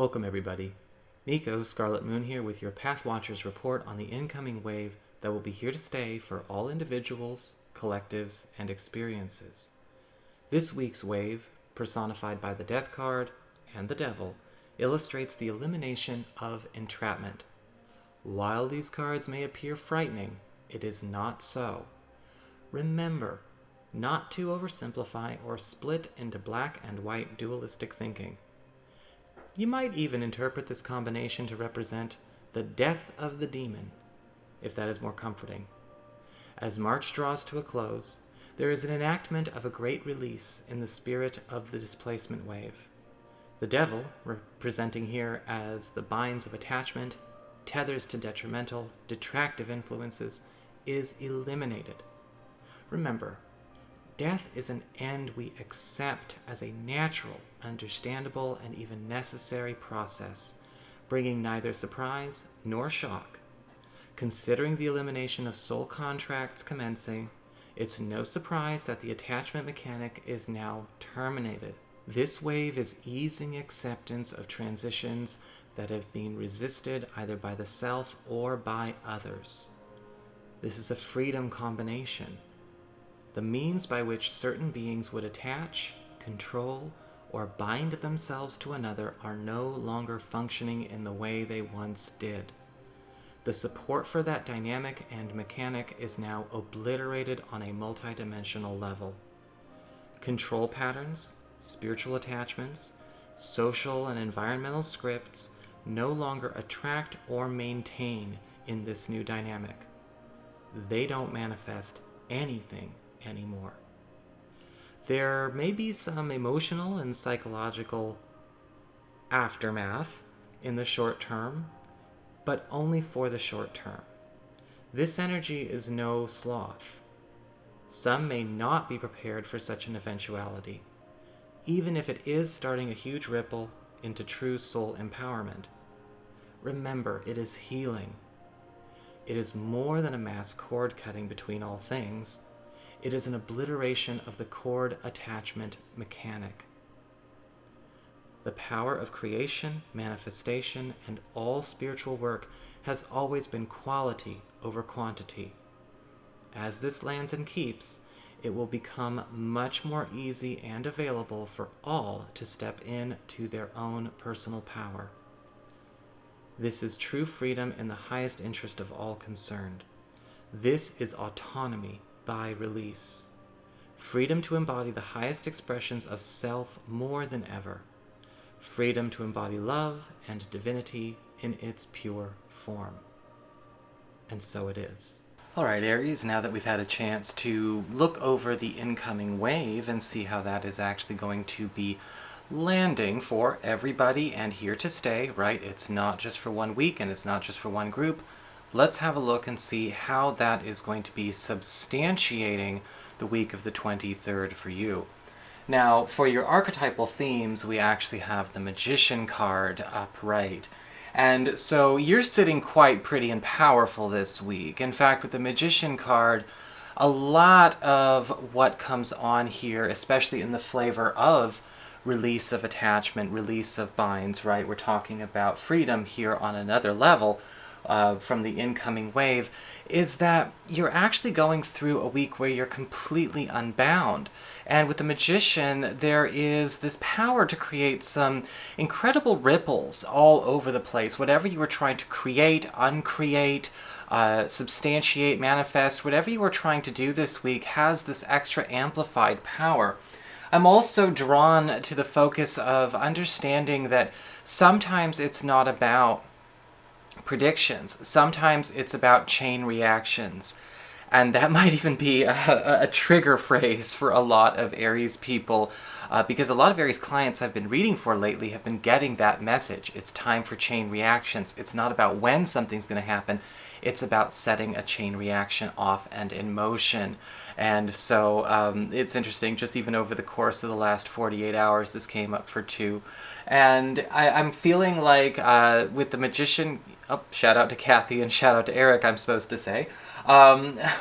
Welcome everybody. NICO, Scarlet Moon here with your Pathwatchers report on the incoming wave that will be here to stay for all individuals, collectives, and experiences. This week's wave, personified by the Death card and the Devil, illustrates the elimination of entrapment. While these cards may appear frightening, it is not so. Remember not to oversimplify or split into black and white dualistic thinking. You might even interpret this combination to represent the death of the demon, if that is more comforting. As March draws to a close, there is an enactment of a great release in the spirit of the displacement wave. The Devil, representing here as the binds of attachment, tethers to detrimental, detractive influences, is eliminated. Remember, death is an end we accept as a natural, understandable, and even necessary process, bringing neither surprise nor shock. Considering the elimination of soul contracts commencing, it's no surprise that the attachment mechanic is now terminated. This wave is easing acceptance of transitions that have been resisted either by the self or by others. This is a freedom combination. The means by which certain beings would attach, control, or bind themselves to another are no longer functioning in the way they once did. The support for that dynamic and mechanic is now obliterated on a multidimensional level. Control patterns, spiritual attachments, social and environmental scripts no longer attract or maintain in this new dynamic. They don't manifest anything anymore. There may be some emotional and psychological aftermath in the short term, but only for the short term. This energy is no sloth. Some may not be prepared for such an eventuality, even if it is starting a huge ripple into true soul empowerment. Remember, it is healing. It is more than a mass cord cutting between all things. It is an obliteration of the cord attachment mechanic. The power of creation, manifestation, and all spiritual work has always been quality over quantity. As this lands and keeps, it will become much more easy and available for all to step in to their own personal power. This is true freedom in the highest interest of all concerned. This is autonomy by release. Freedom to embody the highest expressions of self more than ever. Freedom to embody love and divinity in its pure form. And so it is. Alright, Aries, now that we've had a chance to look over the incoming wave and see how that is actually going to be landing for everybody and here to stay, right? It's not just for 1 week and it's not just for one group. Let's have a look and see how that is going to be substantiating the week of the 23rd for you. Now, for your archetypal themes, we actually have the Magician card upright. And so you're sitting quite pretty and powerful this week. In fact, with the Magician card, a lot of what comes on here, especially in the flavor of release of attachment, release of binds, right? We're talking about freedom here on another level. From the incoming wave, is that you're actually going through a week where you're completely unbound. And with the Magician, there is this power to create some incredible ripples all over the place. Whatever you were trying to create, uncreate, substantiate, manifest, whatever you were trying to do this week has this extra amplified power. I'm also drawn to the focus of understanding that sometimes it's not about predictions. Sometimes it's about chain reactions. And that might even be a trigger phrase for a lot of Aries people, because a lot of Aries clients I've been reading for lately have been getting that message. It's time for chain reactions. It's not about when something's going to happen. It's about setting a chain reaction off and in motion. And so it's interesting, just even over the course of the last 48 hours, this came up for 2. And I'm feeling like with the Magician, shout out to Kathy and shout out to Eric, I'm supposed to say,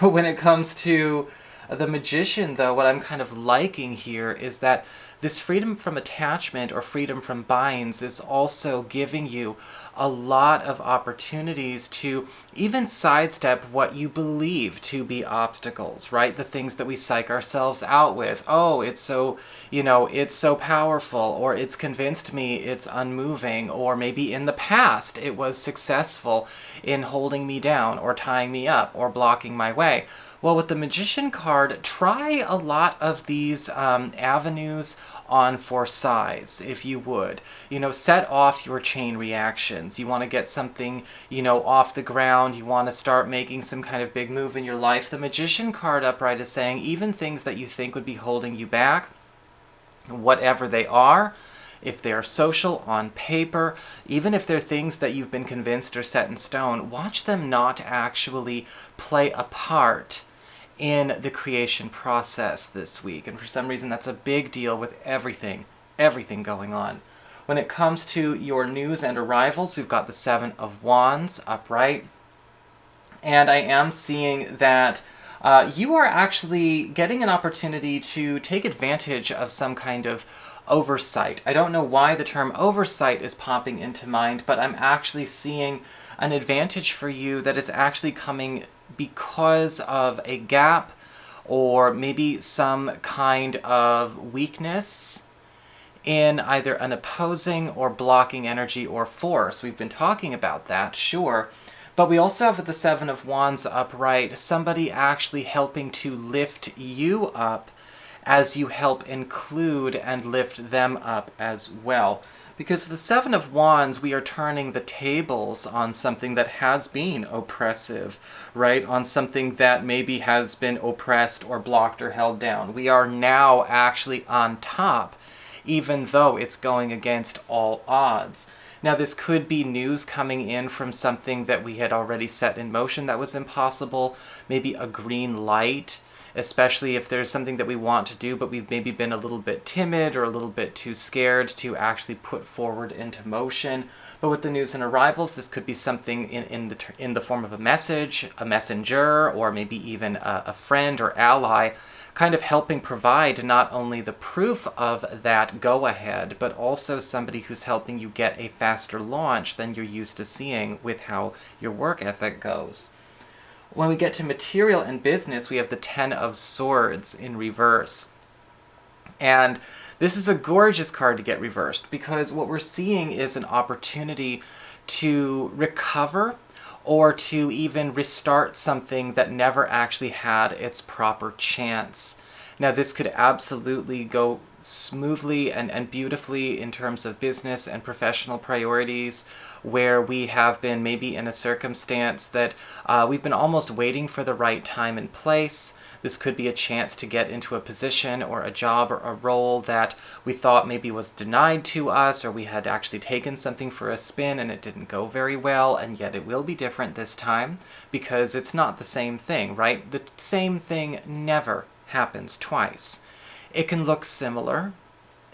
when it comes to The Magician, though, what I'm kind of liking here is that this freedom from attachment or freedom from binds is also giving you a lot of opportunities to even sidestep what you believe to be obstacles, right? The things that we psych ourselves out with. Oh, it's so, it's so powerful, or it's convinced me it's unmoving, or maybe in the past it was successful in holding me down or tying me up or blocking my way. Well, with the Magician card, try a lot of these avenues on for size, if you would. Set off your chain reactions. You want to get something, off the ground. You want to start making some kind of big move in your life. The Magician card upright is saying even things that you think would be holding you back, whatever they are, if they are social, on paper, even if they're things that you've been convinced are set in stone, watch them not actually play a part in the creation process this week. And for some reason, that's a big deal with everything going on. When it comes to your news and arrivals, we've got the Seven of Wands upright. And I am seeing that you are actually getting an opportunity to take advantage of some kind of oversight. I don't know why the term oversight is popping into mind, but I'm actually seeing an advantage for you that is actually coming because of a gap or maybe some kind of weakness in either an opposing or blocking energy or force. We've been talking about that, sure. But we also have with the Seven of Wands upright, somebody actually helping to lift you up as you help include and lift them up as well. Because the Seven of Wands, we are turning the tables on something that has been oppressive, right? On something that maybe has been oppressed or blocked or held down. We are now actually on top, even though it's going against all odds. Now, this could be news coming in from something that we had already set in motion that was impossible, maybe a green light, especially if there's something that we want to do, but we've maybe been a little bit timid or a little bit too scared to actually put forward into motion. But with the news and arrivals, this could be something in the form of a message, a messenger, or maybe even a friend or ally, kind of helping provide not only the proof of that go-ahead, but also somebody who's helping you get a faster launch than you're used to seeing with how your work ethic goes. When we get to material and business, we have the Ten of Swords in reverse. And this is a gorgeous card to get reversed because what we're seeing is an opportunity to recover or to even restart something that never actually had its proper chance. Now, this could absolutely go smoothly and beautifully in terms of business and professional priorities, where we have been maybe in a circumstance that we've been almost waiting for the right time and place. This could be a chance to get into a position or a job or a role that we thought maybe was denied to us, or we had actually taken something for a spin and it didn't go very well, and yet it will be different this time because it's not the same thing, right? The same thing never happens twice. It can look similar,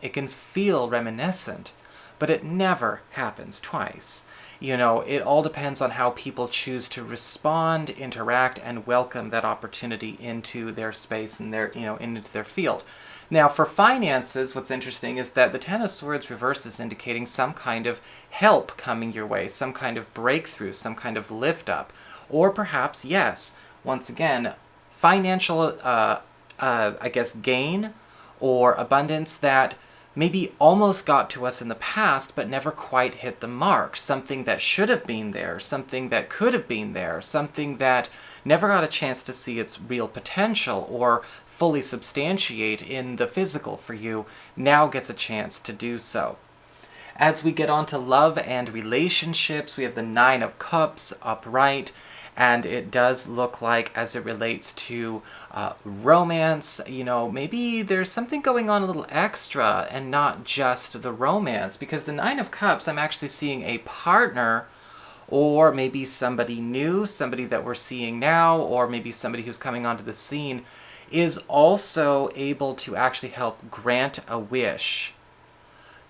it can feel reminiscent, but it never happens twice. It all depends on how people choose to respond, interact, and welcome that opportunity into their space and into their field. Now, for finances, what's interesting is that the Ten of Swords reverse is indicating some kind of help coming your way, some kind of breakthrough, some kind of lift up, or perhaps, yes, once again, financial, gain or abundance that maybe almost got to us in the past but never quite hit the mark. Something that should have been there, something that could have been there, something that never got a chance to see its real potential or fully substantiate in the physical for you, now gets a chance to do so. As we get on to love and relationships, we have the Nine of Cups upright. And it does look like, as it relates to romance, maybe there's something going on a little extra and not just the romance. Because the Nine of Cups, I'm actually seeing a partner, or maybe somebody new, somebody that we're seeing now, or maybe somebody who's coming onto the scene, is also able to actually help grant a wish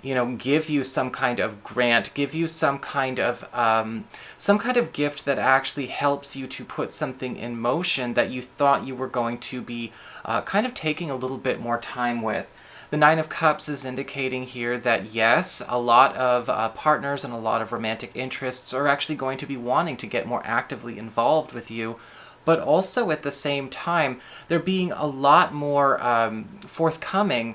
give you some kind of grant, give you some kind of gift that actually helps you to put something in motion that you thought you were going to be kind of taking a little bit more time with. The Nine of Cups is indicating here that yes, a lot of partners and a lot of romantic interests are actually going to be wanting to get more actively involved with you, but also at the same time, they're being a lot more forthcoming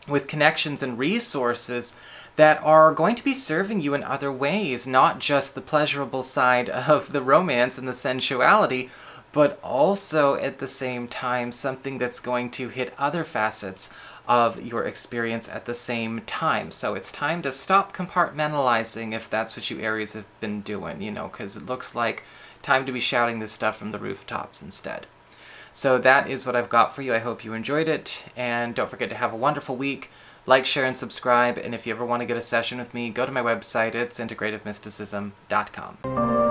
with connections and resources that are going to be serving you in other ways, not just the pleasurable side of the romance and the sensuality, but also at the same time something that's going to hit other facets of your experience at the same time. So it's time to stop compartmentalizing if that's what you Aries have been doing, because it looks like time to be shouting this stuff from the rooftops instead. So that is what I've got for you. I hope you enjoyed it, and don't forget to have a wonderful week. Like, share, and subscribe, and if you ever want to get a session with me, go to my website. It's integrativemysticism.com.